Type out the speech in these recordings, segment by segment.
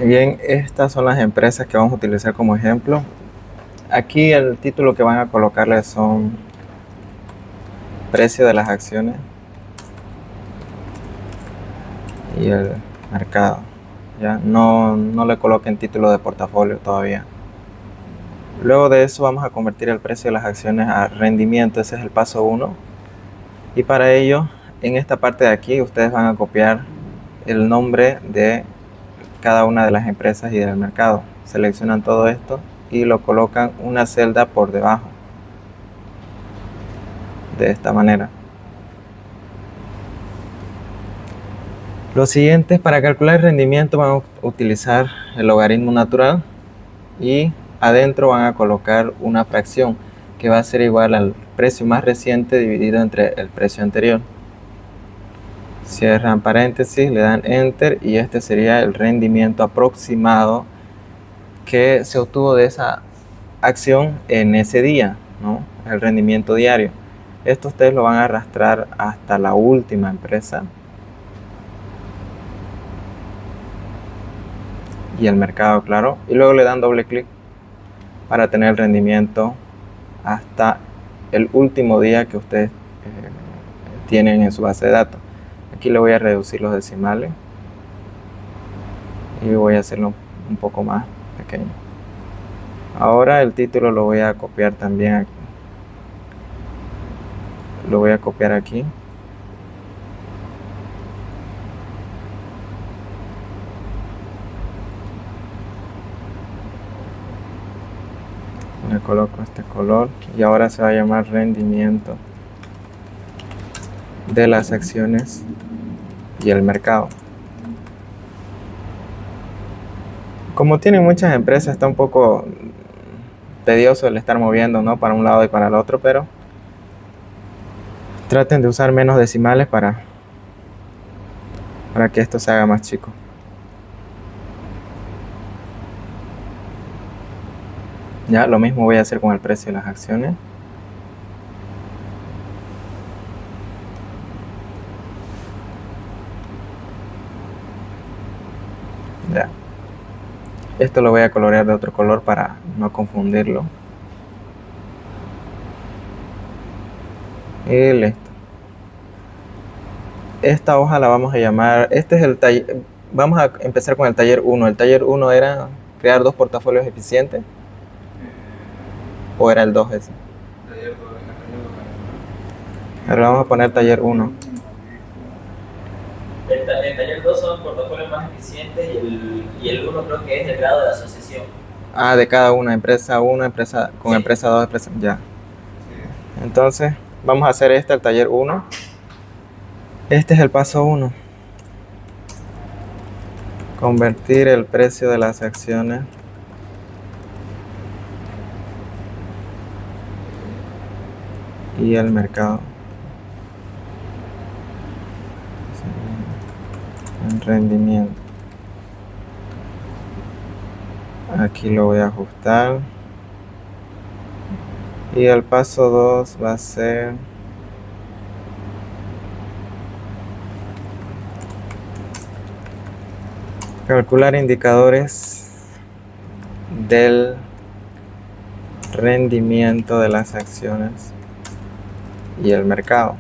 Bien, estas son las empresas que vamos a utilizar como ejemplo. Aquí el título que van a colocarle son precio de las acciones y el mercado. Ya no le coloquen título de portafolio todavía. Luego de eso vamos a convertir el precio de las acciones a rendimiento. Ese es el paso 1. Y para ello, en esta parte de aquí, ustedes van a copiar el nombre de cada una de las empresas y del mercado. Seleccionan todo esto y lo colocan una celda por debajo. De esta manera. Los siguientes, para calcular el rendimiento, van a utilizar el logaritmo natural y adentro van a colocar una fracción que va a ser igual al precio más reciente dividido entre el precio anterior. Cierran paréntesis, le dan enter y este sería el rendimiento aproximado que se obtuvo de esa acción en ese día, ¿no? El rendimiento diario. Esto ustedes lo van a arrastrar hasta la última empresa y el mercado, claro, y luego le dan doble clic para tener el rendimiento hasta el último día que ustedes tienen en su base de datos. Aquí le voy a reducir los decimales y voy a hacerlo un poco más pequeño. Ahora el título lo voy a copiar también aquí. Lo voy a copiar aquí. Le coloco este color y ahora se va a llamar rendimiento de las acciones y el mercado. Como tienen muchas empresas, está un poco tedioso el estar moviendo, ¿no? Para un lado y para el otro, pero traten de usar menos decimales para que esto se haga más chico. Ya, lo mismo voy a hacer con el precio de las acciones. Ya. Esto lo voy a colorear de otro color para no confundirlo. Y listo. Esta hoja la vamos a llamar, este es el taller, vamos a empezar con el taller 1. El taller 1 era crear 2 portafolios eficientes. ¿O era el 2 ese? Taller 2. Ahora vamos a poner taller 1. El taller 2 son portafolios más eficientes y el 1 creo que es el grado de asociación. Ah, de cada una, empresa 1, empresa con sí. Empresa 2, empresa, ya. Sí. Entonces, vamos a hacer el taller 1. Este es el paso 1. Convertir el precio de las acciones y el mercado en rendimiento. Aquí lo voy a ajustar. Y el paso 2 va a ser calcular indicadores del rendimiento de las acciones y el mercado.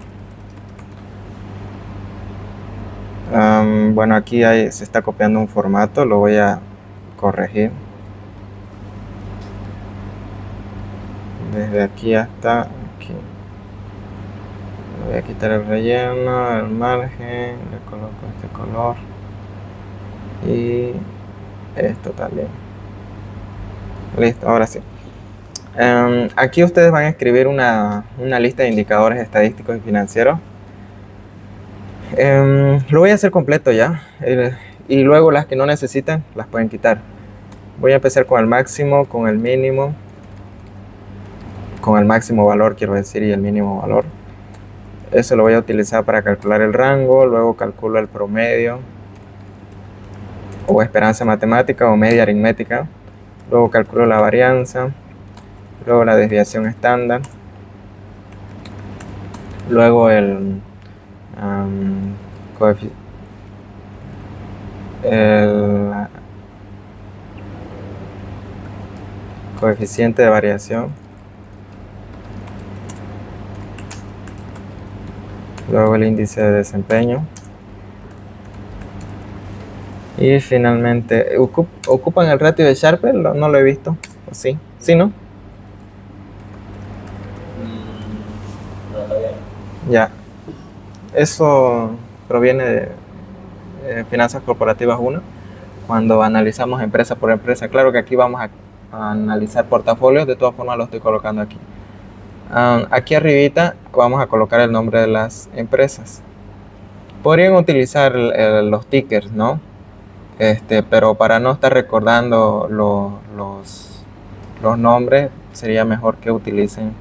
Bueno, aquí se está copiando un formato, lo voy a corregir. Desde aquí hasta aquí. Voy a quitar el relleno, el margen, le coloco este color y esto también. Listo, ahora sí. Aquí ustedes van a escribir una lista de indicadores estadísticos y financieros. Lo voy a hacer completo ya. Y luego las que no necesitan las pueden quitar. Voy a empezar con el máximo, con el mínimo. Con el máximo valor, quiero decir, y el mínimo valor. Eso lo voy a utilizar para calcular el rango. Luego calculo el promedio o esperanza matemática o media aritmética. Luego calculo la varianza. Luego la desviación estándar. Luego el coefi- el coeficiente de variación, luego el índice de desempeño y finalmente, ¿ocupan el ratio de Sharpe? No lo he visto. ¿O sí? ¿Sí, no? No, todavía no. Ya. Eso proviene de Finanzas Corporativas 1, cuando analizamos empresa por empresa. Claro que aquí vamos a analizar portafolios, de todas formas lo estoy colocando aquí. Aquí arribita vamos a colocar el nombre de las empresas. Podrían utilizar los tickers, ¿no? Pero para no estar recordando los nombres, sería mejor que utilicen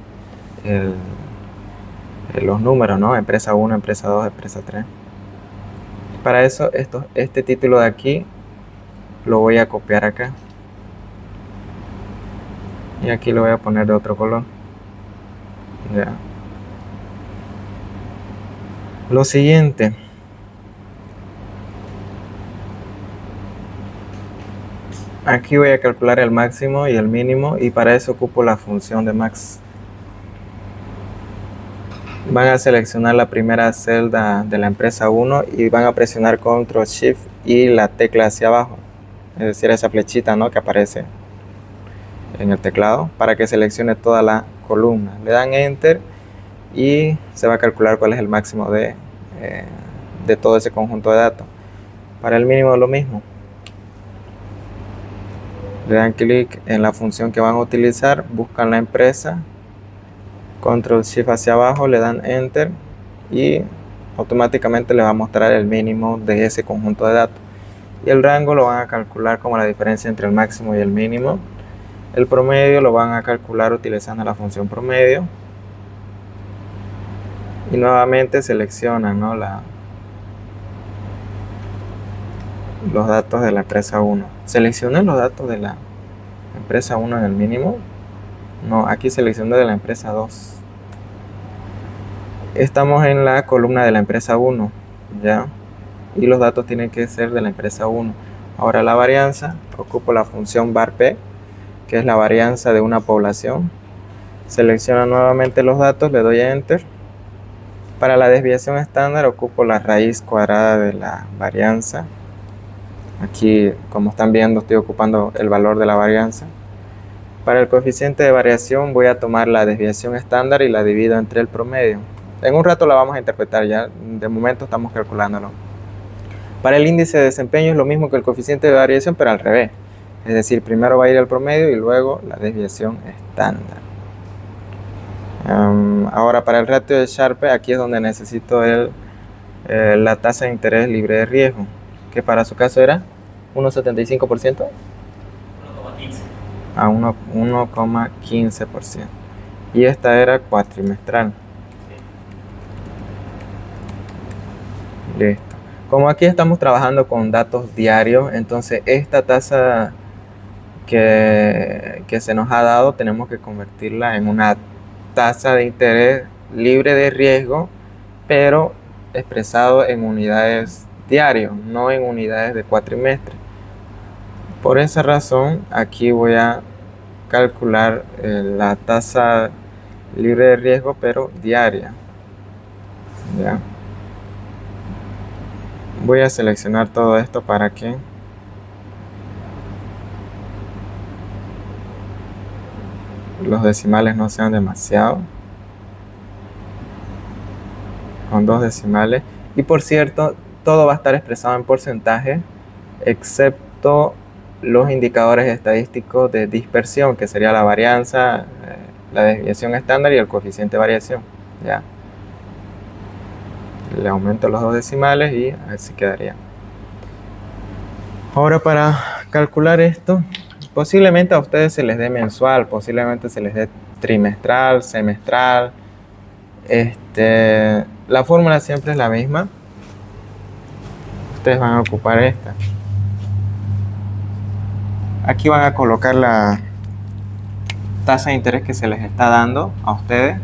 los números, ¿no? Empresa 1, empresa 2, empresa 3. Para eso, este título de aquí lo voy a copiar acá. Y aquí lo voy a poner de otro color. Ya. Lo siguiente. Aquí voy a calcular el máximo y el mínimo, y para eso ocupo la función de max. Van a seleccionar la primera celda de la empresa 1 y van a presionar Control Shift y la tecla hacia abajo, es decir, esa flechita, ¿no?, que aparece en el teclado, para que seleccione toda la columna. Le dan Enter y se va a calcular cuál es el máximo de todo ese conjunto de datos. Para el mínimo lo mismo. Le dan clic en la función que van a utilizar, buscan la empresa, Control Shift hacia abajo, le dan Enter y automáticamente le va a mostrar el mínimo de ese conjunto de datos. Y el rango lo van a calcular como la diferencia entre el máximo y el mínimo. El promedio lo van a calcular utilizando la función promedio. Y nuevamente seleccionan, ¿no?, los datos de la empresa 1. Seleccionen los datos de la empresa 1 en el mínimo. No, aquí seleccioné de la empresa 2. Estamos en la columna de la empresa 1, ¿ya? Y los datos tienen que ser de la empresa 1. Ahora la varianza, ocupo la función varp, que es la varianza de una población. Selecciono nuevamente los datos, le doy a Enter. Para la desviación estándar ocupo la raíz cuadrada de la varianza. Aquí, como están viendo, estoy ocupando el valor de la varianza. Para el coeficiente de variación voy a tomar la desviación estándar y la divido entre el promedio. En un rato la vamos a interpretar, ya de momento estamos calculándolo. Para el índice de desempeño es lo mismo que el coeficiente de variación, pero al revés. Es decir, primero va a ir el promedio y luego la desviación estándar. Ahora para el ratio de Sharpe, aquí es donde necesito la tasa de interés libre de riesgo, que para su caso era 1,75%. 1,15. A 1,15%. Y esta era cuatrimestral. Sí. Listo. Como aquí estamos trabajando con datos diarios, entonces esta tasa que se nos ha dado tenemos que convertirla en una tasa de interés libre de riesgo, pero expresado en unidades diarios, no en unidades de cuatrimestre. Por esa razón, aquí voy a calcular la tasa libre de riesgo, pero diaria. ¿Ya? Voy a seleccionar todo esto para que los decimales no sean demasiado. Con 2 decimales. Y por cierto, todo va a estar expresado en porcentaje, excepto los indicadores estadísticos de dispersión, que sería la varianza, la desviación estándar y el coeficiente de variación. ¿Ya? Le aumento los 2 decimales y así quedaría. Ahora para calcular esto, posiblemente a ustedes se les dé mensual, posiblemente se les dé trimestral, semestral. La fórmula siempre es la misma. Ustedes van a ocupar esta. Aquí van a colocar la tasa de interés que se les está dando a ustedes.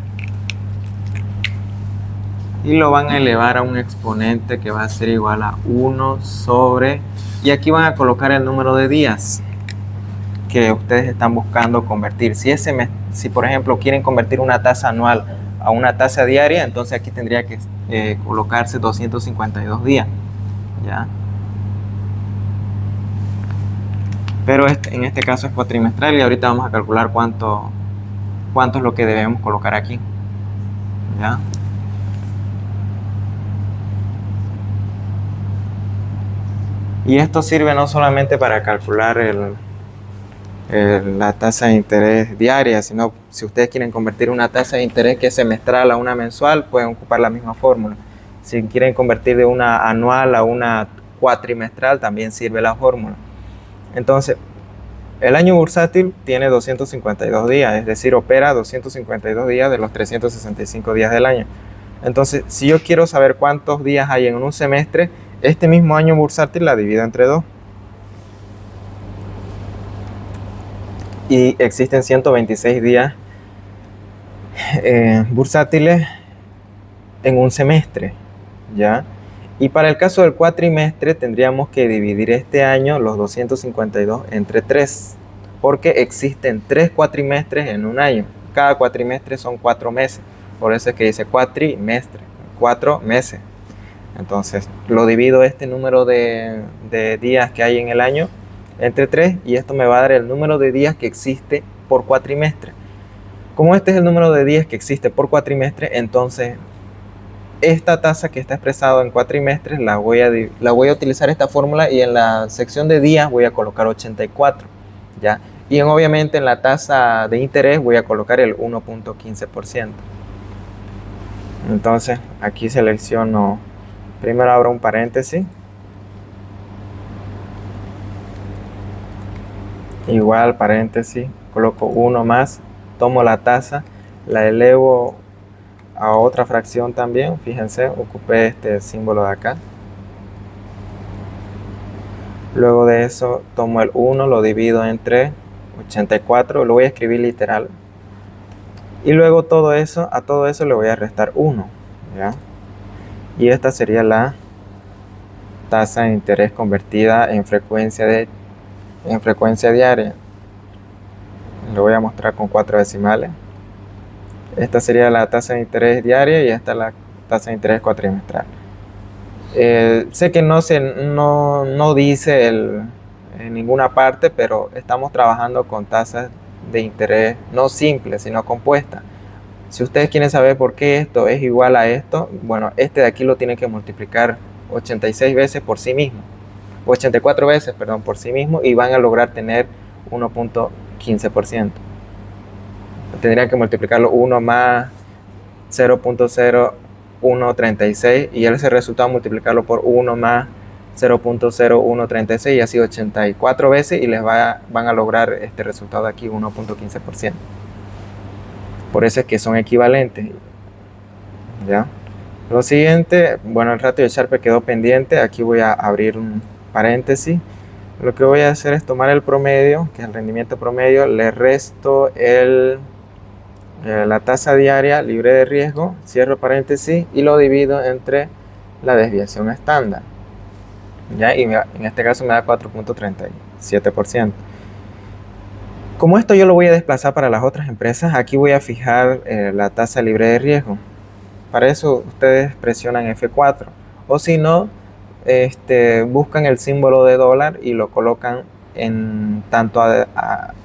y lo van a elevar a un exponente que va a ser igual a 1 sobre, y aquí van a colocar el número de días que ustedes están buscando convertir. Si por ejemplo quieren convertir una tasa anual a una tasa diaria, entonces aquí tendría que colocarse 252 días, ¿ya? Pero en este caso es cuatrimestral y ahorita vamos a calcular cuánto es lo que debemos colocar aquí, ¿ya? Y esto sirve no solamente para calcular la tasa de interés diaria, sino si ustedes quieren convertir una tasa de interés que es semestral a una mensual, pueden ocupar la misma fórmula. Si quieren convertir de una anual a una cuatrimestral, también sirve la fórmula. Entonces, el año bursátil tiene 252 días, es decir, opera 252 días de los 365 días del año. Entonces, si yo quiero saber cuántos días hay en un semestre, este mismo año bursátil la divido entre 2. Y existen 126 días bursátiles en un semestre, ¿ya? Y para el caso del cuatrimestre tendríamos que dividir este año, los 252, entre 3, porque existen 3 cuatrimestres en un año. Cada cuatrimestre son 4 meses, por eso es que dice cuatrimestre, 4 meses. Entonces lo divido este número de días que hay en el año entre 3 y esto me va a dar el número de días que existe por cuatrimestre. Como este es el número de días que existe por cuatrimestre, entonces esta tasa que está expresada en cuatrimestres la voy a utilizar esta fórmula y en la sección de días voy a colocar 84, ¿ya? Y obviamente en la tasa de interés voy a colocar el 1.15%. Entonces aquí selecciono, primero abro un paréntesis, igual paréntesis, coloco 1 más, tomo la tasa, la elevo a otra fracción también, fíjense, ocupé este símbolo de acá. Luego de eso tomo el 1, lo divido entre 84, lo voy a escribir literal. Y luego a todo eso le voy a restar 1, ¿ya? Y esta sería la tasa de interés convertida en frecuencia diaria. Lo voy a mostrar con 4 decimales. Esta sería la tasa de interés diaria y esta la tasa de interés cuatrimestral. Sé que no dice en ninguna parte, pero estamos trabajando con tasas de interés no simples, sino compuestas. Si ustedes quieren saber por qué esto es igual a esto, bueno, este de aquí lo tienen que multiplicar 86 veces por sí mismo, 84 veces, perdón, por sí mismo, y van a lograr tener 1.15%. Tendrían que multiplicarlo 1 más 0.0136 y ese resultado multiplicarlo por 1 más 0.0136 y así 84 veces y les van a lograr este resultado de aquí, 1.15%. Por eso es que son equivalentes, ¿ya? Lo siguiente, bueno, el ratio de Sharpe quedó pendiente, aquí voy a abrir un paréntesis. Lo que voy a hacer es tomar el promedio, que es el rendimiento promedio, le resto la tasa diaria libre de riesgo, cierro paréntesis y lo divido entre la desviación estándar, ¿ya? Y en este caso me da 4.37%. Como esto yo lo voy a desplazar para las otras empresas, aquí voy a fijar la tasa libre de riesgo. Para eso ustedes presionan F4 o si no, buscan el símbolo de dólar y lo colocan tanto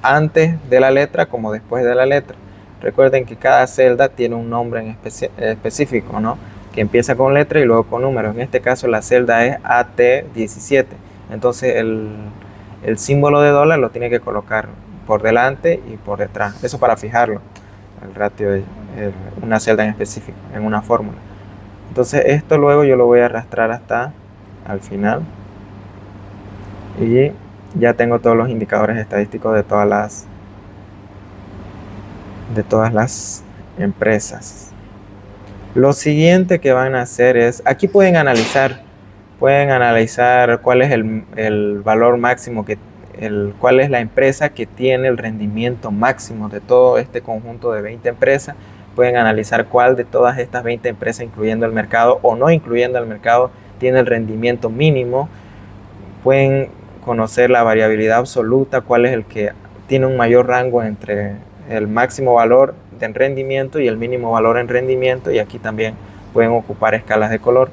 antes de la letra como después de la letra. Recuerden que cada celda tiene un nombre en específico, ¿no? Que empieza con letra y luego con números. En este caso la celda es AT17. Entonces el símbolo de dólar lo tiene que colocar por delante y por detrás. Eso para fijarlo, el ratio de una celda en específico, en una fórmula. Entonces esto luego yo lo voy a arrastrar hasta al final. Y ya tengo todos los indicadores estadísticos de todas las empresas. Lo siguiente que van a hacer es, aquí pueden analizar cuál es el valor máximo, cuál es la empresa que tiene el rendimiento máximo de todo este conjunto de 20 empresas, pueden analizar cuál de todas estas 20 empresas, incluyendo el mercado o no incluyendo el mercado, tiene el rendimiento mínimo. Pueden conocer la variabilidad absoluta, cuál es el que tiene un mayor rango entre el máximo valor de rendimiento y el mínimo valor en rendimiento, y aquí también pueden ocupar escalas de color.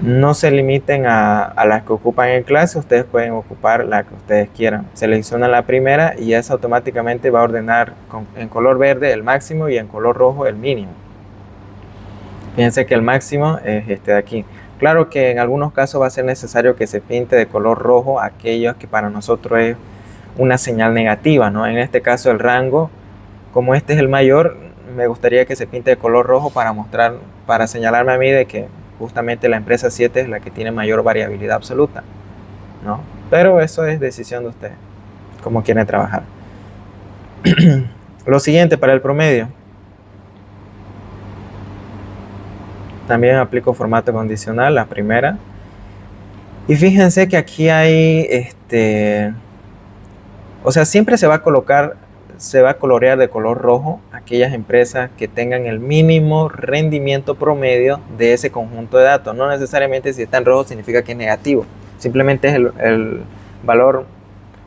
No se limiten a las que ocupan en clase, ustedes pueden ocupar la que ustedes quieran. Seleccionan la primera y esa automáticamente va a ordenar en color verde el máximo y en color rojo el mínimo. Fíjense que el máximo es este de aquí. Claro que en algunos casos va a ser necesario que se pinte de color rojo aquellos que para nosotros es una señal negativa, ¿no? En este caso el rango, como este es el mayor, me gustaría que se pinte de color rojo para señalarme a mí de que justamente la empresa 7 es la que tiene mayor variabilidad absoluta, ¿no? Pero eso es decisión de ustedes, cómo quieren trabajar. Lo siguiente, para el promedio, también aplico formato condicional, la primera. Y fíjense que aquí hay, o sea, siempre se va a colorear de color rojo aquellas empresas que tengan el mínimo rendimiento promedio de ese conjunto de datos. No necesariamente si está en rojo significa que es negativo, simplemente es el valor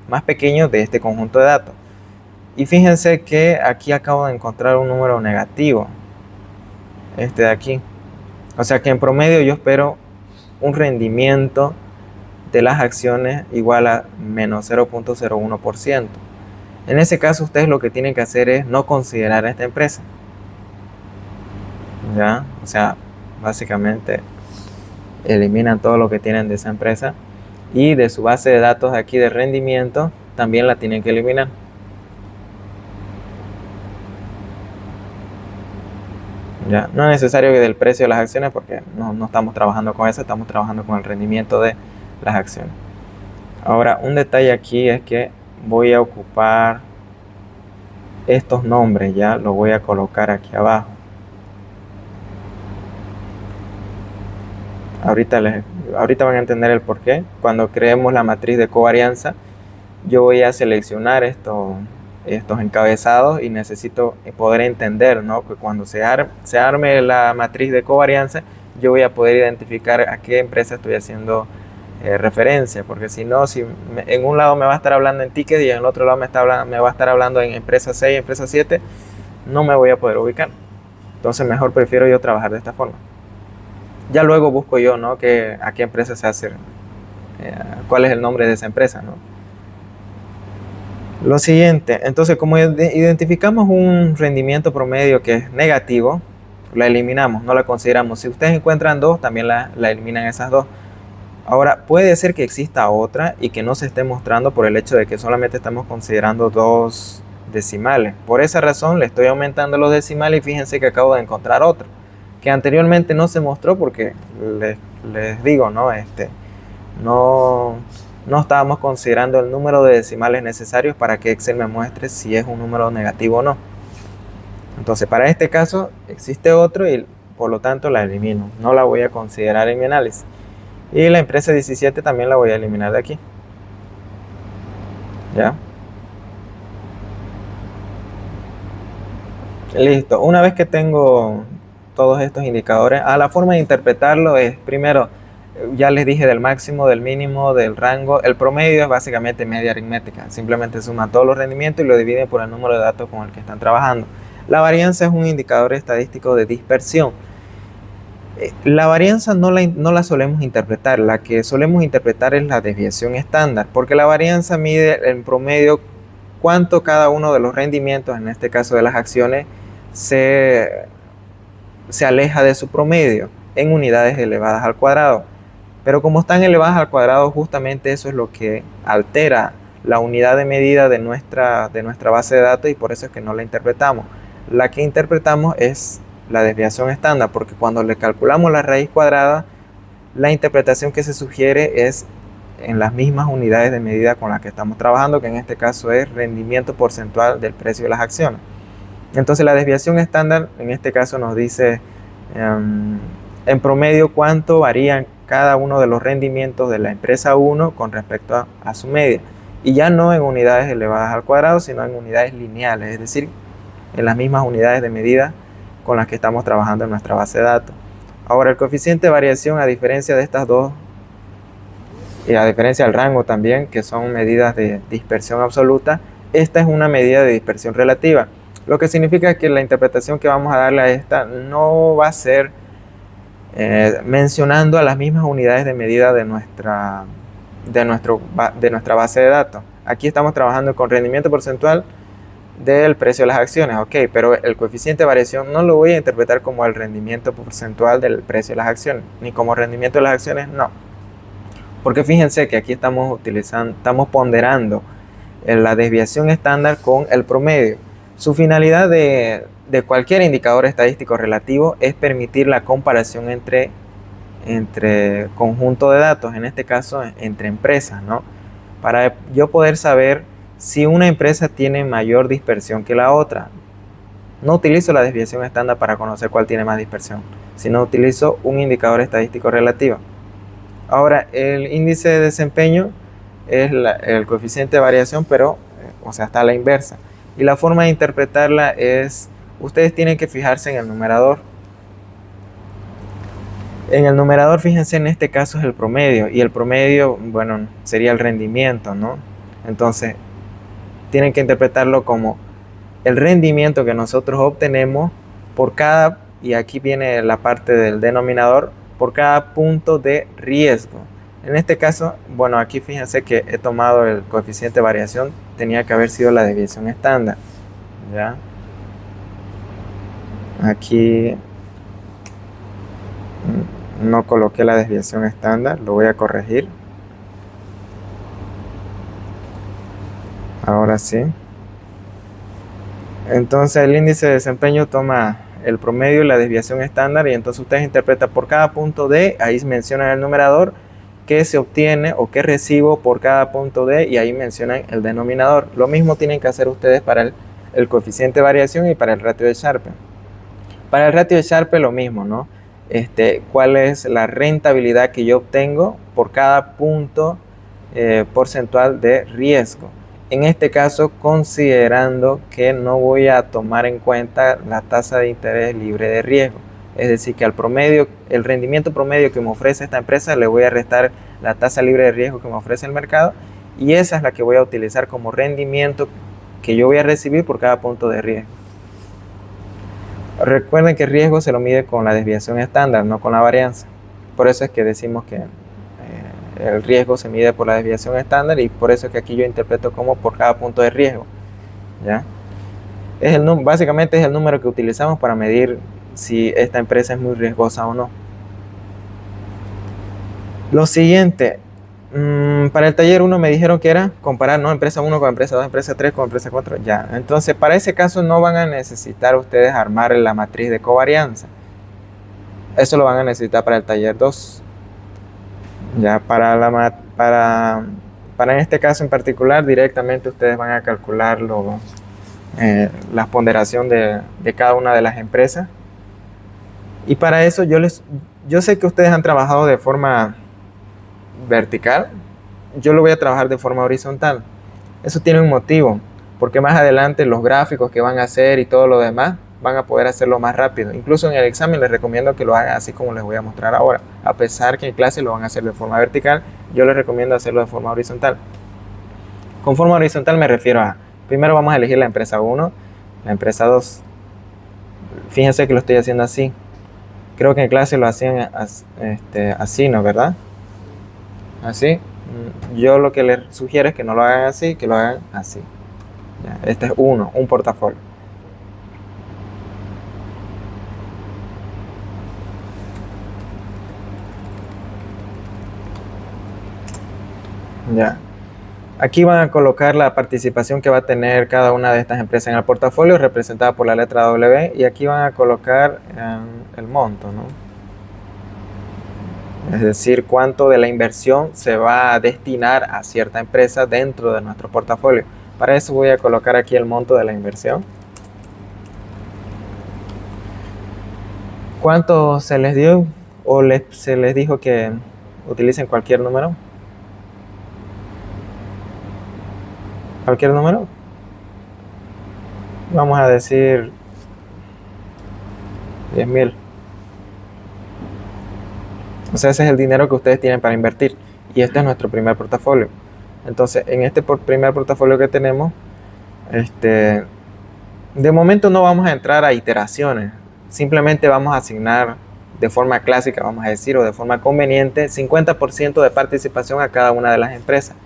más pequeño de este conjunto de datos. Y fíjense que aquí acabo de encontrar un número negativo, este de aquí. O sea que en promedio yo espero un rendimiento de las acciones igual a menos 0.01%. En ese caso ustedes lo que tienen que hacer es no considerar a esta empresa. ¿Ya? O sea, básicamente eliminan todo lo que tienen de esa empresa y de su base de datos aquí de rendimiento también la tienen que eliminar. ¿Ya? No es necesario que del precio de las acciones porque no estamos trabajando con eso, estamos trabajando con el rendimiento de las acciones. Ahora, un detalle aquí es que voy a ocupar estos nombres, ya los voy a colocar aquí abajo. Ahorita van a entender el por qué. Cuando creemos la matriz de covarianza, yo voy a seleccionar estos encabezados y necesito poder entender, ¿no? Que cuando se arme la matriz de covarianza, yo voy a poder identificar a qué empresa estoy haciendo referencia, porque si no, en un lado me va a estar hablando en tickets y en el otro lado me va a estar hablando en empresa 6, empresa 7, no me voy a poder ubicar. Entonces mejor prefiero yo trabajar de esta forma. Ya luego busco yo, ¿no? A qué empresa se hace, cuál es el nombre de esa empresa, ¿no? Lo siguiente, entonces como identificamos un rendimiento promedio que es negativo, la eliminamos, no la consideramos. Si ustedes encuentran dos, también la eliminan esas dos. Ahora, puede ser que exista otra y que no se esté mostrando por el hecho de que solamente estamos considerando dos decimales. Por esa razón le estoy aumentando los decimales y fíjense que acabo de encontrar otro que anteriormente no se mostró porque les digo, ¿no? No estábamos considerando el número de decimales necesarios para que Excel me muestre si es un número negativo o no. Entonces, para este caso existe otro y por lo tanto la elimino. No la voy a considerar en mi análisis. Y la empresa 17 también la voy a eliminar de aquí. ¿Ya? Listo. Una vez que tengo todos estos indicadores, la forma de interpretarlo es, primero, ya les dije del máximo, del mínimo, del rango. El promedio es básicamente media aritmética. Simplemente suma todos los rendimientos y lo divide por el número de datos con el que están trabajando. La varianza es un indicador estadístico de dispersión. La varianza no la solemos interpretar. La que solemos interpretar es la desviación estándar, porque la varianza mide en promedio cuánto cada uno de los rendimientos, en este caso de las acciones, se aleja de su promedio en unidades elevadas al cuadrado. Pero como están elevadas al cuadrado, justamente eso es lo que altera la unidad de medida de nuestra base de datos y por eso es que no la interpretamos. La que interpretamos es la desviación estándar, porque cuando le calculamos la raíz cuadrada, la interpretación que se sugiere es en las mismas unidades de medida con las que estamos trabajando, que en este caso es rendimiento porcentual del precio de las acciones. Entonces la desviación estándar en este caso nos dice en promedio cuánto varían cada uno de los rendimientos de la empresa 1 con respecto a su media. Y ya no en unidades elevadas al cuadrado, sino en unidades lineales, es decir, en las mismas unidades de medida con las que estamos trabajando en nuestra base de datos. Ahora, el coeficiente de variación, a diferencia de estas dos, y a diferencia del rango también, que son medidas de dispersión absoluta, esta es una medida de dispersión relativa, lo que significa que la interpretación que vamos a darle a esta no va a ser mencionando a las mismas unidades de medida de nuestra base de datos. Aquí estamos trabajando con rendimiento porcentual del precio de las acciones, ok, pero el coeficiente de variación no lo voy a interpretar como el rendimiento porcentual del precio de las acciones, ni como rendimiento de las acciones, no. Porque fíjense que aquí estamos ponderando la desviación estándar con el promedio. Su finalidad de cualquier indicador estadístico relativo es permitir la comparación entre conjunto de datos, en este caso entre empresas, ¿no? Para yo poder saber si una empresa tiene mayor dispersión que la otra. No utilizo la desviación estándar para conocer cuál tiene más dispersión, sino utilizo un indicador estadístico relativo. Ahora, el índice de desempeño es el coeficiente de variación, pero, o sea, está a la inversa. Y la forma de interpretarla es, ustedes tienen que fijarse en el numerador. En el numerador, fíjense, en este caso es el promedio, y el promedio, bueno, sería el rendimiento, ¿no? Entonces, tienen que interpretarlo como el rendimiento que nosotros obtenemos por cada, y aquí viene la parte del denominador, por cada punto de riesgo. En este caso, bueno, aquí fíjense que he tomado el coeficiente de variación, tenía que haber sido la desviación estándar, ¿ya? Aquí no coloqué la desviación estándar, lo voy a corregir. Ahora sí. Entonces el índice de desempeño toma el promedio y la desviación estándar, y entonces ustedes interpretan por cada punto D, ahí mencionan el numerador, qué se obtiene o qué recibo por cada punto D, y ahí mencionan el denominador. Lo mismo tienen que hacer ustedes para el coeficiente de variación y para el ratio de Sharpe. Para el ratio de Sharpe lo mismo, ¿no? ¿Cuál es la rentabilidad que yo obtengo por cada punto porcentual de riesgo? En este caso, considerando que no voy a tomar en cuenta la tasa de interés libre de riesgo. Es decir, que al promedio, el rendimiento promedio que me ofrece esta empresa, le voy a restar la tasa libre de riesgo que me ofrece el mercado, y esa es la que voy a utilizar como rendimiento que yo voy a recibir por cada punto de riesgo. Recuerden que el riesgo se lo mide con la desviación estándar, no con la varianza. Por eso es que decimos que el riesgo se mide por la desviación estándar, y por eso es que aquí yo interpreto como por cada punto de riesgo, ¿ya? Básicamente es el número que utilizamos para medir si esta empresa es muy riesgosa o no. Lo siguiente, para el taller 1 me dijeron que era comparar, ¿no? Empresa 1 con empresa 2, empresa 3 con empresa 4, ya. Entonces, para ese caso no van a necesitar ustedes armar la matriz de covarianza. Eso lo van a necesitar para el taller 2. Ya, para en este caso en particular, directamente ustedes van a calcular la ponderación de cada una de las empresas. Y para eso yo sé que ustedes han trabajado de forma vertical, yo lo voy a trabajar de forma horizontal. Eso tiene un motivo, porque más adelante los gráficos que van a hacer y todo lo demás van a poder hacerlo más rápido. Incluso en el examen les recomiendo que lo hagan así como les voy a mostrar ahora. A pesar que en clase lo van a hacer de forma vertical, yo les recomiendo hacerlo de forma horizontal. Con forma horizontal me refiero a, primero vamos a elegir la empresa 1, la empresa 2. Fíjense que lo estoy haciendo así. Creo que en clase lo hacían así, ¿no? ¿Verdad? Así. Yo lo que les sugiero es que no lo hagan así, que lo hagan así. Ya, este es un portafolio. Ya. Aquí van a colocar la participación que va a tener cada una de estas empresas en el portafolio, representada por la letra W, y aquí van a colocar el monto, ¿no? Es decir, cuánto de la inversión se va a destinar a cierta empresa dentro de nuestro portafolio. Para eso voy a colocar aquí el monto de la inversión. ¿Cuánto se les dio o se les dijo que utilicen cualquier número? ¿Cualquier número? Vamos a decir 10,000. O sea, ese es el dinero que ustedes tienen para invertir. Y este es nuestro primer portafolio. Entonces, en este primer portafolio que tenemos, de momento no vamos a entrar a iteraciones. Simplemente vamos a asignar de forma clásica, vamos a decir, o de forma conveniente, 50% de participación a cada una de las empresas.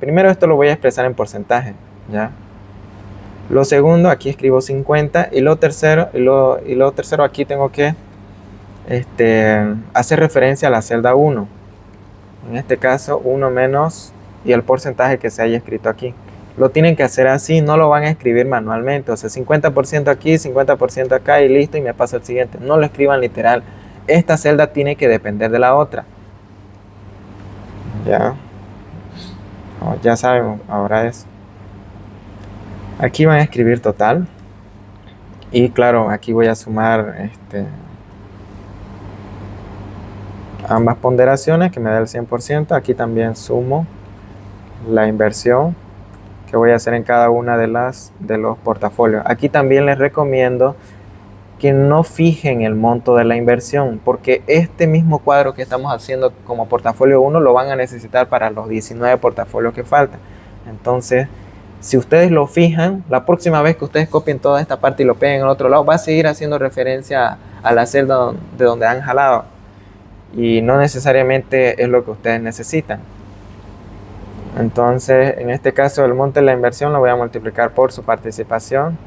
Primero esto lo voy a expresar en porcentaje, ¿ya? Lo segundo, aquí escribo 50, y lo tercero aquí tengo que hacer referencia a la celda 1. En este caso, 1 menos y el porcentaje que se haya escrito aquí. Lo tienen que hacer así, no lo van a escribir manualmente. O sea, 50% aquí, 50% acá y listo, y me paso al siguiente. No lo escriban literal. Esta celda tiene que depender de la otra. Ya. Ya saben ahora eso. Aquí van a escribir total. Y claro, aquí voy a sumar ambas ponderaciones que me da el 100%. Aquí también sumo la inversión que voy a hacer en cada una de los portafolios. Aquí también les recomiendo que no fijen el monto de la inversión, porque este mismo cuadro que estamos haciendo como portafolio 1 lo van a necesitar para los 19 portafolios que faltan. Entonces, si ustedes lo fijan, la próxima vez que ustedes copien toda esta parte y lo peguen al otro lado, va a seguir haciendo referencia a la celda de donde han jalado, y no necesariamente es lo que ustedes necesitan. Entonces, en este caso, el monto de la inversión lo voy a multiplicar por su participación.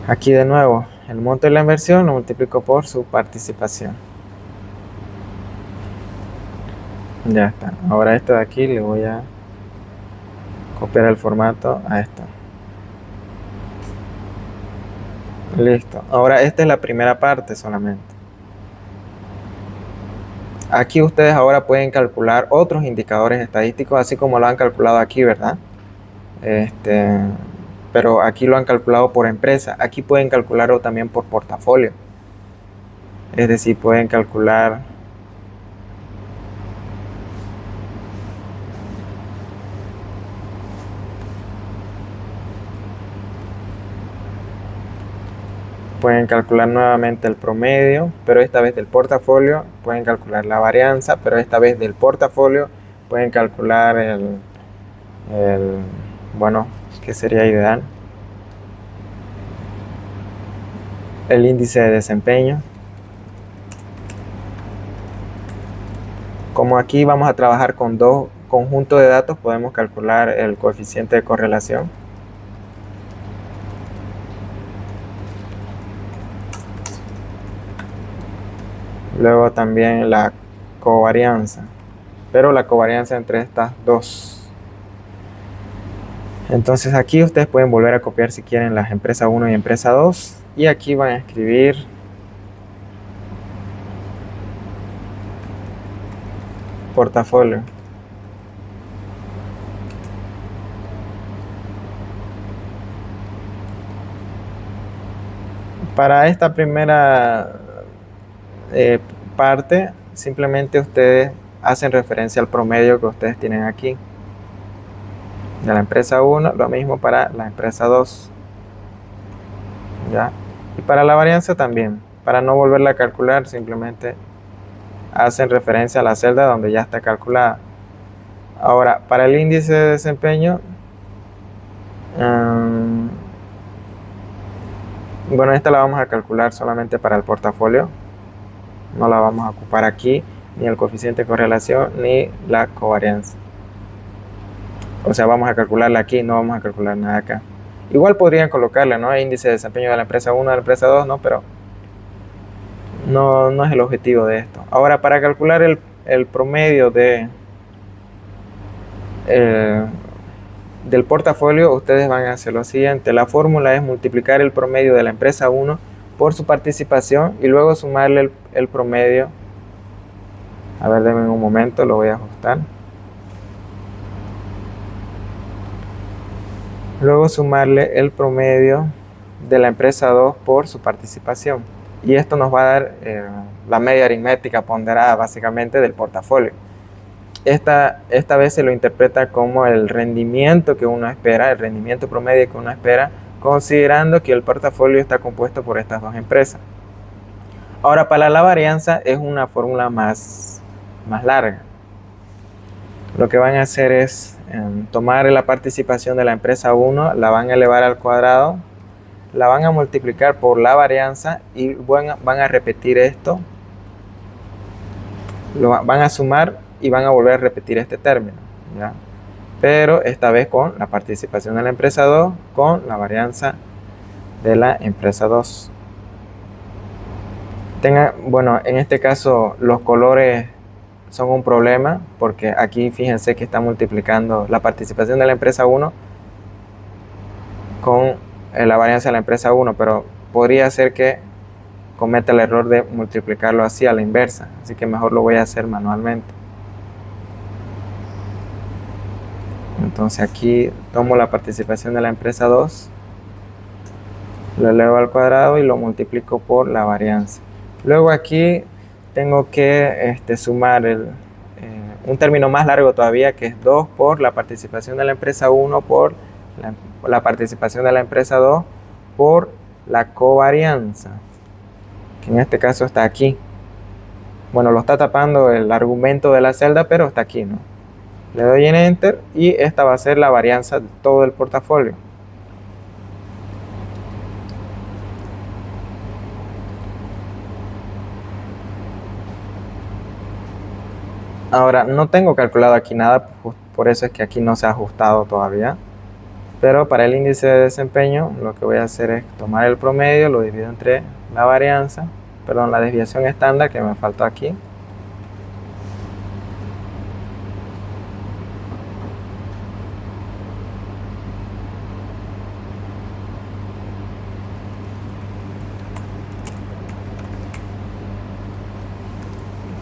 Aquí de nuevo, el monto de la inversión lo multiplico por su participación. Ya está. Ahora esto de aquí le voy a copiar el formato a esto. Listo. Ahora esta es la primera parte solamente. Aquí ustedes ahora pueden calcular otros indicadores estadísticos, así como lo han calculado aquí, ¿verdad? Pero aquí lo han calculado por empresa. Aquí pueden calcularlo también por portafolio. Es decir, pueden calcular nuevamente el promedio, pero esta vez del portafolio. Pueden calcular la varianza, pero esta vez del portafolio. Pueden calcular bueno, ¿qué sería ideal? El índice de desempeño. Como aquí vamos a trabajar con dos conjuntos de datos, podemos calcular el coeficiente de correlación. Luego también la covarianza, pero la covarianza entre estas dos. Entonces aquí ustedes pueden volver a copiar si quieren las empresa 1 y empresa 2, y aquí van a escribir portafolio. Para esta primera parte, simplemente ustedes hacen referencia al promedio que ustedes tienen aquí de la empresa 1, lo mismo para la empresa 2, ¿ya? Y para la varianza también, para no volverla a calcular, simplemente hacen referencia a la celda donde ya está calculada. Ahora, para el índice de desempeño, bueno, esta la vamos a calcular solamente para el portafolio. No la vamos a ocupar aquí, ni el coeficiente de correlación, ni la covarianza. O sea, vamos a calcularla aquí, no vamos a calcular nada acá. Igual podrían colocarle, ¿no? Índice de desempeño de la empresa 1, de la empresa 2, ¿no? Pero no es el objetivo de esto. Ahora, para calcular el promedio del portafolio, ustedes van a hacer lo siguiente. La fórmula es multiplicar el promedio de la empresa 1 por su participación y luego sumarle el promedio. A ver, denme un momento, lo voy a ajustar. Luego sumarle el promedio de la empresa 2 por su participación. Y esto nos va a dar la media aritmética ponderada básicamente del portafolio. esta vez se lo interpreta como el rendimiento que uno espera, el rendimiento promedio que uno espera, considerando que el portafolio está compuesto por estas dos empresas. Ahora, para la varianza es una fórmula más larga. Lo que van a hacer es tomar la participación de la empresa 1, la van a elevar al cuadrado, la van a multiplicar por la varianza y van a repetir esto, lo van a sumar y van a volver a repetir este término, ¿ya? Pero esta vez con la participación de la empresa 2 con la varianza de la empresa 2. Bueno, en este caso los colores son un problema porque aquí fíjense que está multiplicando la participación de la empresa 1 con la varianza de la empresa 1, pero podría ser que cometa el error de multiplicarlo así a la inversa, así que mejor lo voy a hacer manualmente. Entonces aquí tomo la participación de la empresa 2, lo elevo al cuadrado y lo multiplico por la varianza. Luego aquí tengo que sumar un término más largo todavía, que es 2 por la participación de la empresa 1 por la participación de la empresa 2 por la covarianza, que en este caso está aquí. Bueno, lo está tapando el argumento de la celda, pero está aquí, ¿no? Le doy en Enter y esta va a ser la varianza de todo el portafolio. Ahora, no tengo calculado aquí nada, por eso es que aquí no se ha ajustado todavía. Pero para el índice de desempeño, lo que voy a hacer es tomar el promedio, lo divido entre la varianza, perdón, la desviación estándar que me faltó aquí.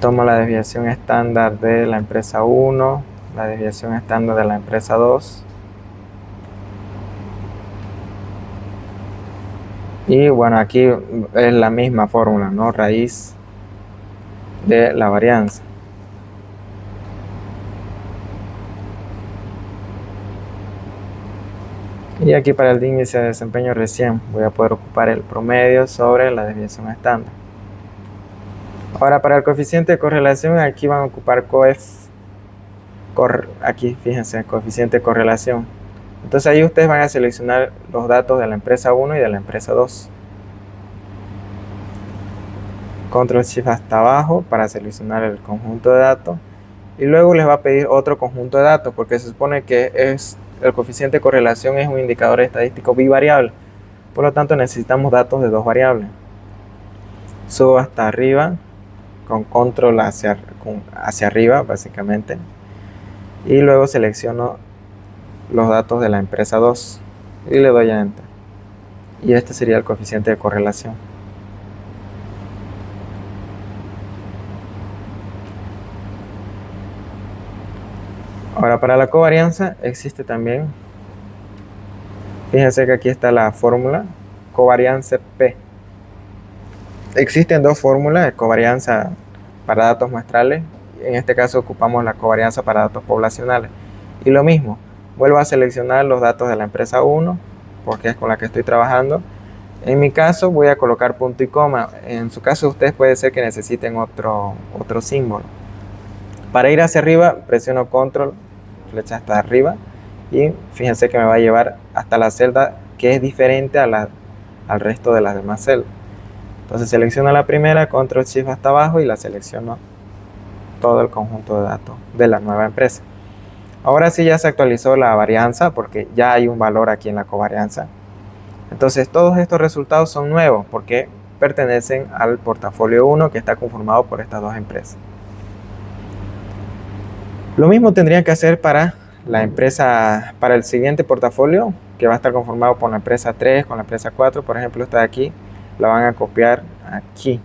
Tomo la desviación estándar de la empresa 1, la desviación estándar de la empresa 2. Y bueno, aquí es la misma fórmula, ¿no? Raíz de la varianza. Y aquí para el índice de desempeño recién voy a poder ocupar el promedio sobre la desviación estándar. Ahora para el coeficiente de correlación, aquí van a ocupar aquí fíjense, coeficiente de correlación. Entonces ahí ustedes van a seleccionar los datos de la empresa 1 y de la empresa 2. Control Shift hasta abajo para seleccionar el conjunto de datos. Y luego les va a pedir otro conjunto de datos porque se supone que el coeficiente de correlación es un indicador estadístico bivariable. Por lo tanto necesitamos datos de dos variables. Subo hasta arriba con control hacia arriba básicamente. Y luego selecciono los datos de la empresa 2 y le doy a Enter. Y este sería el coeficiente de correlación. Ahora para la covarianza existe también, fíjense que aquí está la fórmula covarianza P. Existen dos fórmulas de covarianza para datos muestrales, en este caso ocupamos la covarianza para datos poblacionales. Y lo mismo, vuelvo a seleccionar los datos de la empresa 1, porque es con la que estoy trabajando. En mi caso voy a colocar punto y coma, en su caso ustedes puede ser que necesiten otro símbolo. Para ir hacia arriba presiono control, flecha hasta arriba y fíjense que me va a llevar hasta la celda que es diferente al resto de las demás celdas. Entonces selecciono la primera, control shift hasta abajo y la selecciono todo el conjunto de datos de la nueva empresa. Ahora sí ya se actualizó la varianza porque ya hay un valor aquí en la covarianza. Entonces todos estos resultados son nuevos porque pertenecen al portafolio 1 que está conformado por estas dos empresas. Lo mismo tendrían que hacer para la empresa, para el siguiente portafolio que va a estar conformado por la empresa 3, con la empresa 4, por ejemplo esta de aquí, la van a copiar aquí.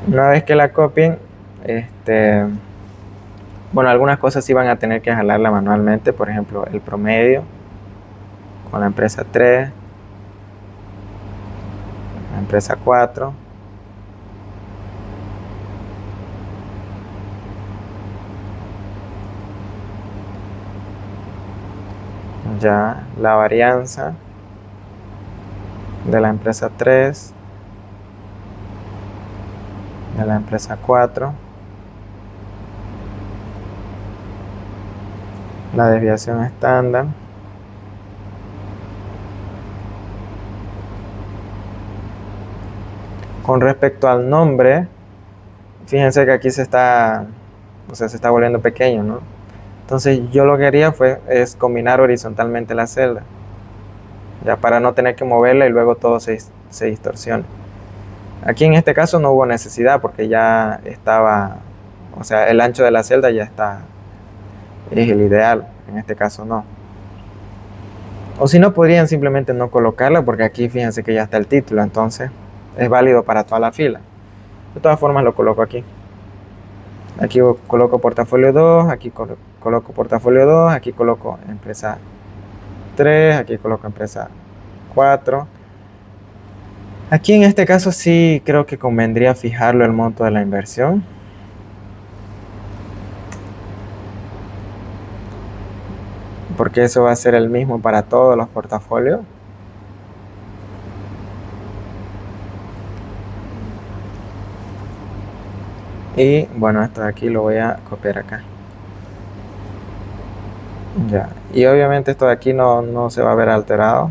Una vez que la copien, bueno, algunas cosas sí van a tener que jalarla manualmente, por ejemplo el promedio con la empresa 3, la empresa 4. ya la varianza de la empresa 3, de la empresa 4, la desviación estándar, con respecto al nombre, fíjense que aquí se está volviendo pequeño, ¿no? Entonces yo lo que haría es combinar horizontalmente la celda, ya para no tener que moverla y luego todo se distorsione. Aquí en este caso no hubo necesidad porque ya estaba, o sea, el ancho de la celda ya está, es el ideal, en este caso no. O si no, podrían simplemente no colocarla porque aquí fíjense que ya está el título, entonces es válido para toda la fila. De todas formas lo coloco aquí. Aquí coloco portafolio 2, aquí coloco portafolio 2, aquí coloco empresa 3, aquí coloco empresa 4. Aquí en este caso sí creo que convendría fijarlo el monto de la inversión. Porque eso va a ser el mismo para todos los portafolios. Y bueno, esto de aquí lo voy a copiar acá. Ya. Y obviamente esto de aquí no se va a ver alterado.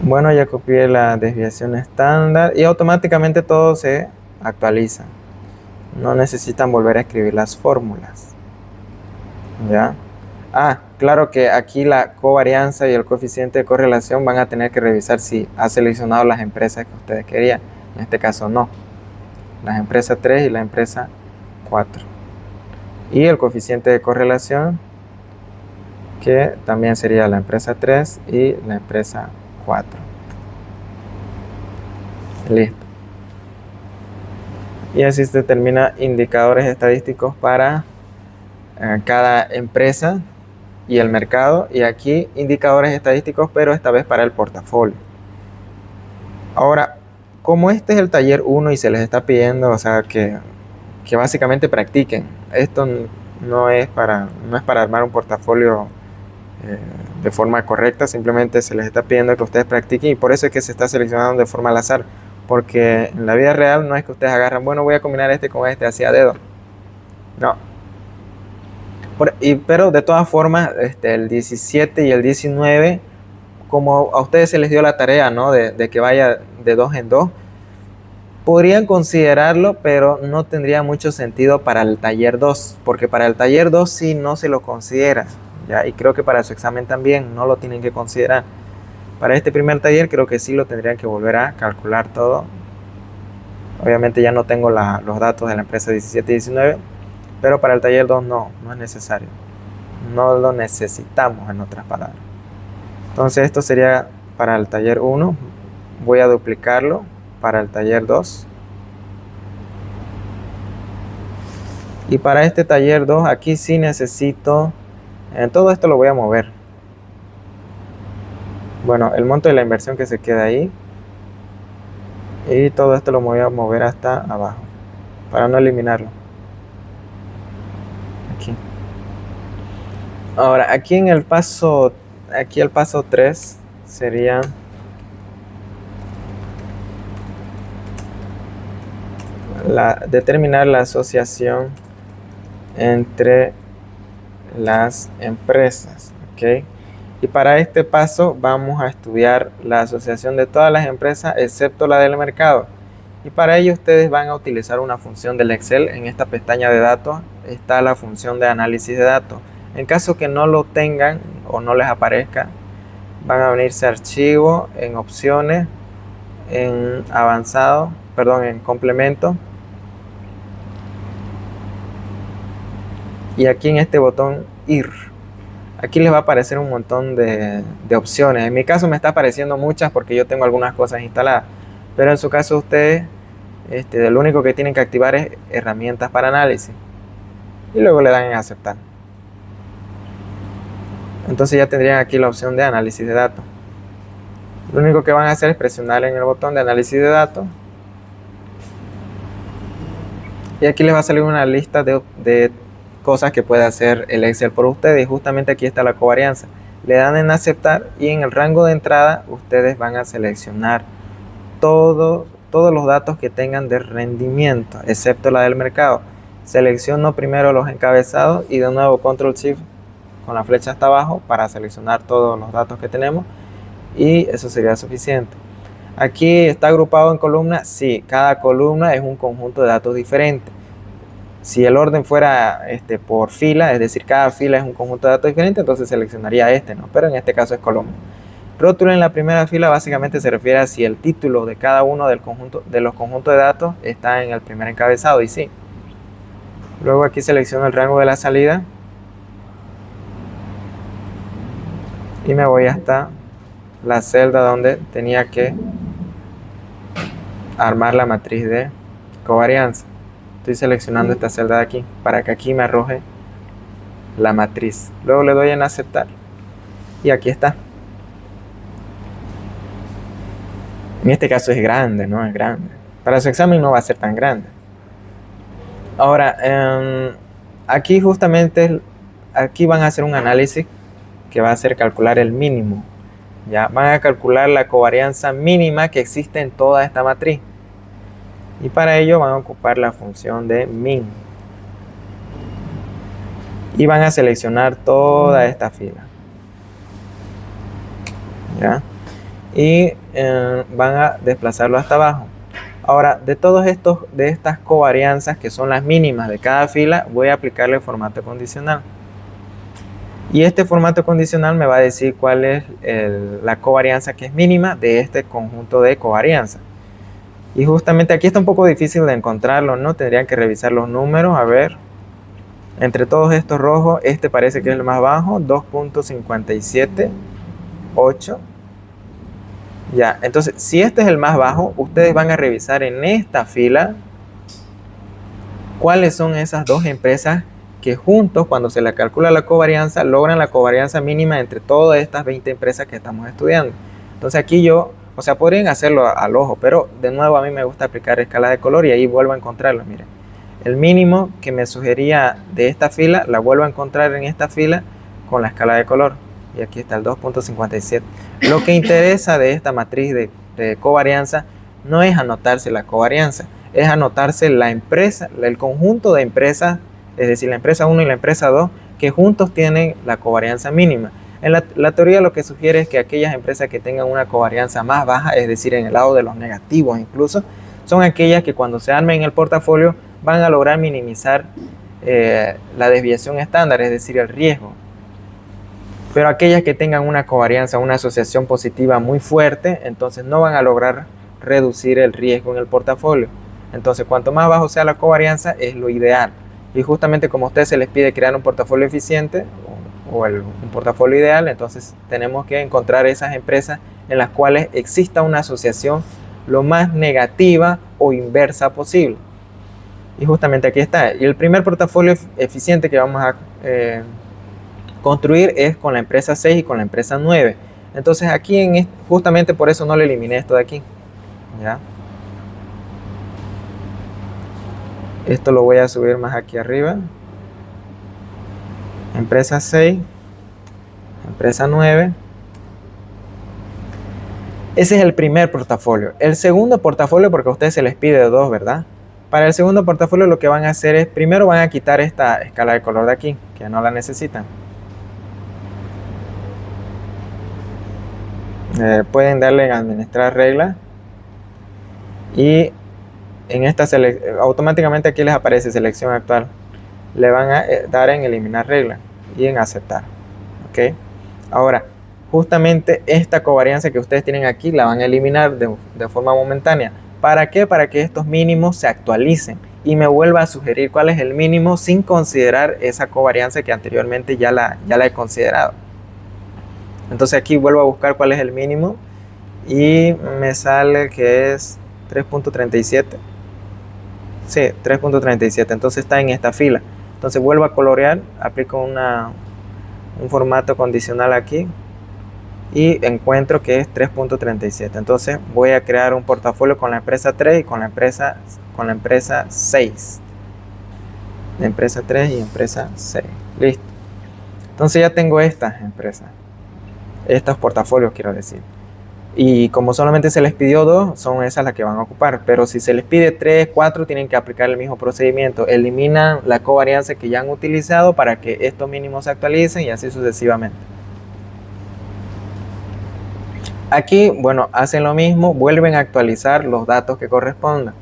Bueno, ya copié la desviación estándar y automáticamente todo se actualiza. No necesitan volver a escribir las fórmulas. ¿Ya? Claro que aquí la covarianza y el coeficiente de correlación van a tener que revisar si ha seleccionado las empresas que ustedes querían. En este caso no. Las empresas 3 y la empresa 4. Y el coeficiente de correlación, que también sería la empresa 3 y la empresa 4. Listo. Y así se determina indicadores estadísticos para cada empresa y el mercado. Y aquí indicadores estadísticos, pero esta vez para el portafolio. Ahora, como este es el taller 1 y se les está pidiendo, o sea, que básicamente practiquen. Esto no es para armar un portafolio de forma correcta, simplemente se les está pidiendo que ustedes practiquen y por eso es que se está seleccionando de forma al azar, porque en la vida real no es que ustedes agarran, bueno, voy a combinar este con este así a dedo. No. Pero de todas formas, el 17 y el 19, como a ustedes se les dio la tarea, ¿no? de que vaya de 2 en 2, podrían considerarlo, pero no tendría mucho sentido para el taller 2, porque para el taller 2 sí no se lo considera, ¿ya? Y creo que para su examen también no lo tienen que considerar. Para este primer taller creo que sí lo tendrían que volver a calcular todo. Obviamente ya no tengo los datos de la empresa 17 y 19, pero para el taller 2 no es necesario. No lo necesitamos, en otras palabras. Entonces esto sería para el taller 1. Voy a duplicarlo para el taller 2. Y para este taller 2, aquí sí necesito, todo esto lo voy a mover. Bueno, el monto de la inversión que se queda ahí. Y todo esto lo voy a mover hasta abajo, para no eliminarlo. Aquí. Ahora, aquí en el paso 3 sería determinar la asociación entre las empresas, ¿ok? Y para este paso vamos a estudiar la asociación de todas las empresas excepto la del mercado. Y para ello ustedes van a utilizar una función del Excel. En esta pestaña de datos está la función de análisis de datos. En caso que no lo tengan o no les aparezca, van a venirse a archivo, en opciones, en avanzado, en complemento. Y aquí en este botón ir, aquí les va a aparecer un montón de opciones. En mi caso me está apareciendo muchas porque yo tengo algunas cosas instaladas. Pero en su caso ustedes, lo único que tienen que activar es herramientas para análisis. Y luego le dan en aceptar. Entonces ya tendrían aquí la opción de análisis de datos. Lo único que van a hacer es presionar en el botón de análisis de datos. Y aquí les va a salir una lista de cosas que puede hacer el Excel por ustedes. Y justamente aquí está la covarianza. Le dan en aceptar y en el rango de entrada ustedes van a seleccionar todos los datos que tengan de rendimiento, excepto la del mercado. Selecciono primero los encabezados y de nuevo Control Shift con la flecha hasta abajo para seleccionar todos los datos que tenemos, y eso sería suficiente. Aquí está agrupado en columnas. Sí, cada columna es un conjunto de datos diferentes. Si el orden fuera por fila, es decir, cada fila es un conjunto de datos diferente, entonces seleccionaría ¿no? Pero en este caso es columna. Rótulo en la primera fila básicamente se refiere a si el título de cada uno de los conjuntos de datos está en el primer encabezado, y sí. Luego aquí selecciono el rango de la salida y me voy hasta la celda donde tenía que armar la matriz de covarianza. Estoy seleccionando esta celda de aquí para que aquí me arroje la matriz. Luego le doy en aceptar y aquí está. En este caso es grande, ¿no? Es grande. Para su examen no va a ser tan grande. Ahora, aquí justamente, aquí van a hacer un análisis que va a hacer calcular el mínimo. Ya van a calcular la covarianza mínima que existe en toda esta matriz. Y para ello van a ocupar la función de min. Y van a seleccionar toda esta fila. ¿Ya? Y van a desplazarlo hasta abajo. Ahora, de estas covarianzas que son las mínimas de cada fila, voy a aplicarle el formato condicional. Y este formato condicional me va a decir cuál es la covarianza que es mínima de este conjunto de covarianza. Y justamente aquí está un poco difícil de encontrarlo, ¿no? Tendrían que revisar los números, a ver. Entre todos estos rojos, este parece que es el más bajo, 2.578. Ya, entonces, si este es el más bajo, ustedes van a revisar en esta fila cuáles son esas dos empresas que juntos, cuando se le calcula la covarianza, logran la covarianza mínima entre todas estas 20 empresas que estamos estudiando. Entonces aquí podrían hacerlo al ojo, pero de nuevo a mí me gusta aplicar escala de color y ahí vuelvo a encontrarlo. Miren, el mínimo que me sugería de esta fila, la vuelvo a encontrar en esta fila con la escala de color. Y aquí está el 2.57. Lo que interesa de esta matriz de covarianza no es anotarse la covarianza, es anotarse la empresa, el conjunto de empresas, es decir, la empresa 1 y la empresa 2, que juntos tienen la covarianza mínima. En la teoría lo que sugiere es que aquellas empresas que tengan una covarianza más baja, es decir, en el lado de los negativos incluso, son aquellas que cuando se armen el portafolio van a lograr minimizar la desviación estándar, es decir, el riesgo. Pero aquellas que tengan una covarianza, una asociación positiva muy fuerte, entonces no van a lograr reducir el riesgo en el portafolio. Entonces, cuanto más bajo sea la covarianza, es lo ideal. Y justamente como a ustedes se les pide crear un portafolio eficiente un portafolio ideal, entonces tenemos que encontrar esas empresas en las cuales exista una asociación lo más negativa o inversa posible. Y justamente aquí está. Y el primer portafolio eficiente que vamos a construir es con la empresa 6 y con la empresa 9. Entonces aquí justamente por eso no le eliminé esto de aquí. ¿Ya? Esto lo voy a subir más aquí arriba. Empresa 6, empresa 9. Ese es el primer portafolio. El segundo portafolio, porque a ustedes se les pide 2, ¿verdad? Para el segundo portafolio lo que van a hacer es, primero van a quitar esta escala de color de aquí, que no la necesitan. Pueden darle en administrar reglas y en esta automáticamente aquí les aparece selección actual. Le van a dar en eliminar regla y en aceptar. ¿Ok? Ahora, justamente esta covarianza que ustedes tienen aquí la van a eliminar de forma momentánea. ¿Para qué? Para que estos mínimos se actualicen y me vuelva a sugerir cuál es el mínimo sin considerar esa covarianza que anteriormente ya la he considerado. Entonces aquí vuelvo a buscar cuál es el mínimo y me sale que es 3.37. Sí, 3.37. Entonces está en esta fila. Entonces vuelvo a colorear, aplico un formato condicional aquí y encuentro que es 3.37. Entonces voy a crear un portafolio con la empresa 3 y con la empresa 6. empresa 3 y empresa 6. Listo. Entonces ya tengo estas empresas, estos portafolios quiero decir. Y como solamente se les pidió 2, son esas las que van a ocupar. Pero si se les pide 3, 4, tienen que aplicar el mismo procedimiento. Eliminan la covarianza que ya han utilizado para que estos mínimos se actualicen y así sucesivamente. Aquí, bueno, hacen lo mismo, vuelven a actualizar los datos que correspondan.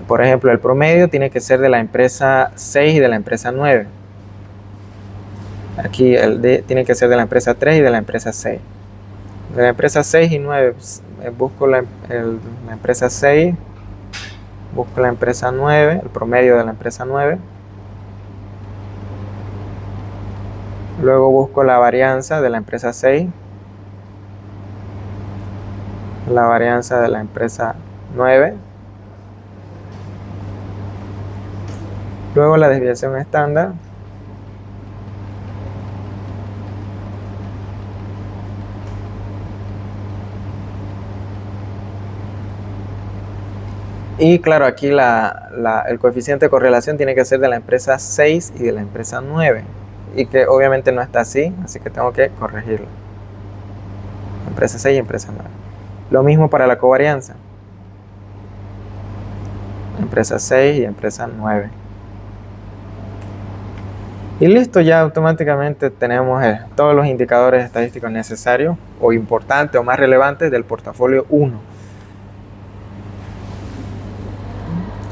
Por ejemplo, el promedio tiene que ser de la empresa 6 y de la empresa 9. Aquí el D tiene que ser de la empresa 3 y de la empresa 6. De la empresa 6 y 9, busco la empresa 6, busco la empresa 9, el promedio de la empresa 9. Luego busco la varianza de la empresa 6, la varianza de la empresa 9. Luego la desviación estándar. Y claro, aquí el coeficiente de correlación tiene que ser de la empresa 6 y de la empresa 9. Y que obviamente no está así que tengo que corregirlo. Empresa 6 y empresa 9. Lo mismo para la covarianza. Empresa 6 y empresa 9. Y listo, ya automáticamente tenemos todos los indicadores estadísticos necesarios o importantes o más relevantes del portafolio 1.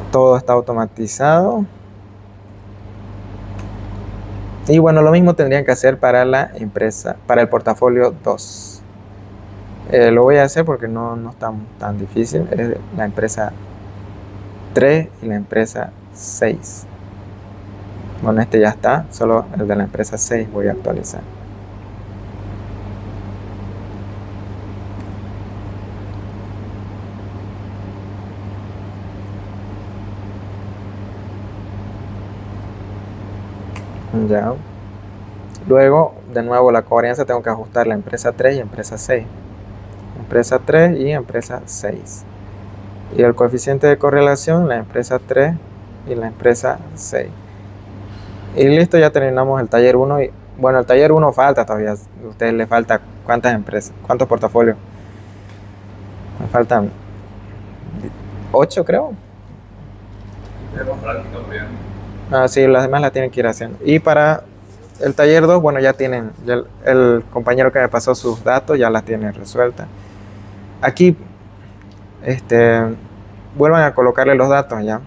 Todo está automatizado. Y bueno, lo mismo tendrían que hacer para la empresa, para el portafolio 2. Lo voy a hacer porque no es tan difícil. Es la empresa 3 y la empresa 6. Bueno, este ya está, solo el de la empresa 6 voy a actualizar. Ya. Luego, de nuevo, la covarianza tengo que ajustar la empresa 3 y empresa 6. Empresa 3 y empresa 6. Y el coeficiente de correlación, la empresa 3 y la empresa 6. Y listo, ya terminamos el taller 1. Y bueno, el taller 1 falta todavía. A ustedes les falta ¿cuántas empresas? ¿Cuántos portafolios? Me faltan 8, creo. Tenemos práctica bien. Ah, sí, las demás las tienen que ir haciendo. Y para el taller 2, bueno, ya tienen, ya el compañero que me pasó sus datos ya las tiene resueltas. Aquí, vuelvan a colocarle los datos ya.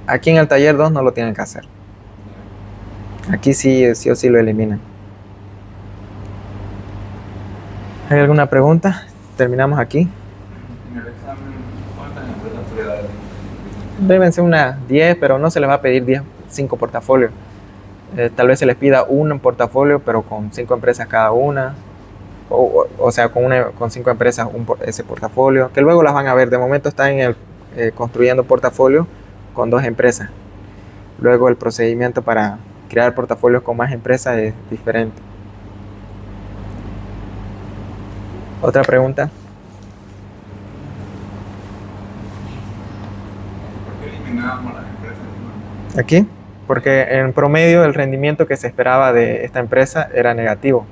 Aquí en el taller 2 no lo tienen que hacer. Aquí sí o sí lo eliminan. ¿Hay alguna pregunta? Terminamos aquí. En el examen, ¿cuántas empresas puede dar? Deben ser unas 10, pero no se les va a pedir 5 portafolios. Tal vez se les pida un portafolio, pero con 5 empresas cada una. O sea, con 5 empresas ese portafolio, que luego las van a ver. De momento están construyendo portafolio con 2 empresas. Luego el procedimiento para crear portafolios con más empresas es diferente. ¿Otra pregunta? ¿Por qué eliminábamos las empresas? Aquí, porque en promedio el rendimiento que se esperaba de esta empresa era negativo.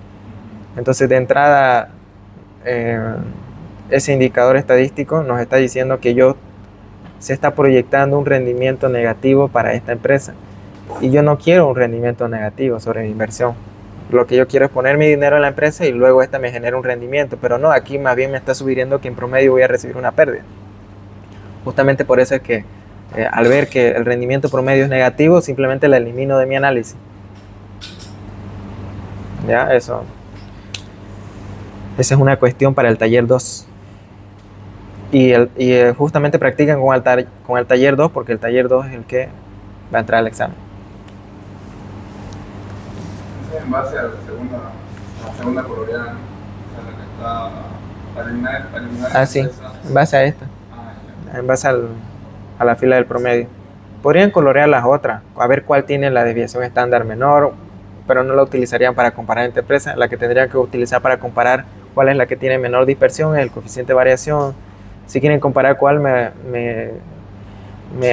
Entonces de entrada ese indicador estadístico nos está diciendo que se está proyectando un rendimiento negativo para esta empresa. Y yo no quiero un rendimiento negativo sobre mi inversión. Lo que yo quiero es poner mi dinero en la empresa y luego esta me genera un rendimiento. Pero no, aquí más bien me está sugiriendo que en promedio voy a recibir una pérdida. Justamente por eso es que al ver que el rendimiento promedio es negativo, simplemente la elimino de mi análisis. Ya, eso. Esa es una cuestión para el taller 2. Y justamente practican con el taller 2 porque el taller 2 es el que va a entrar al examen. En base a la segunda coloreada, o sea, la que está para eliminar sí, en base a esta. En base a la fila del promedio. Podrían colorear las otras, a ver cuál tiene la desviación estándar menor, pero no la utilizarían para comparar entre empresas. La que tendrían que utilizar para comparar cuál es la que tiene menor dispersión es el coeficiente de variación, Si quieren comparar cuál me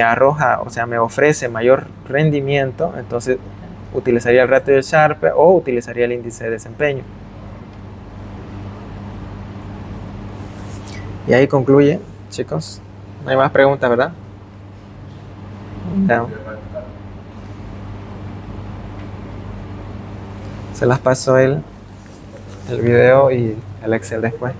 arroja, o sea, me ofrece mayor rendimiento, entonces utilizaría el ratio de Sharpe o utilizaría el índice de desempeño. Y ahí concluye, chicos. No hay más preguntas, ¿verdad? No. Se las paso el video y el Excel después.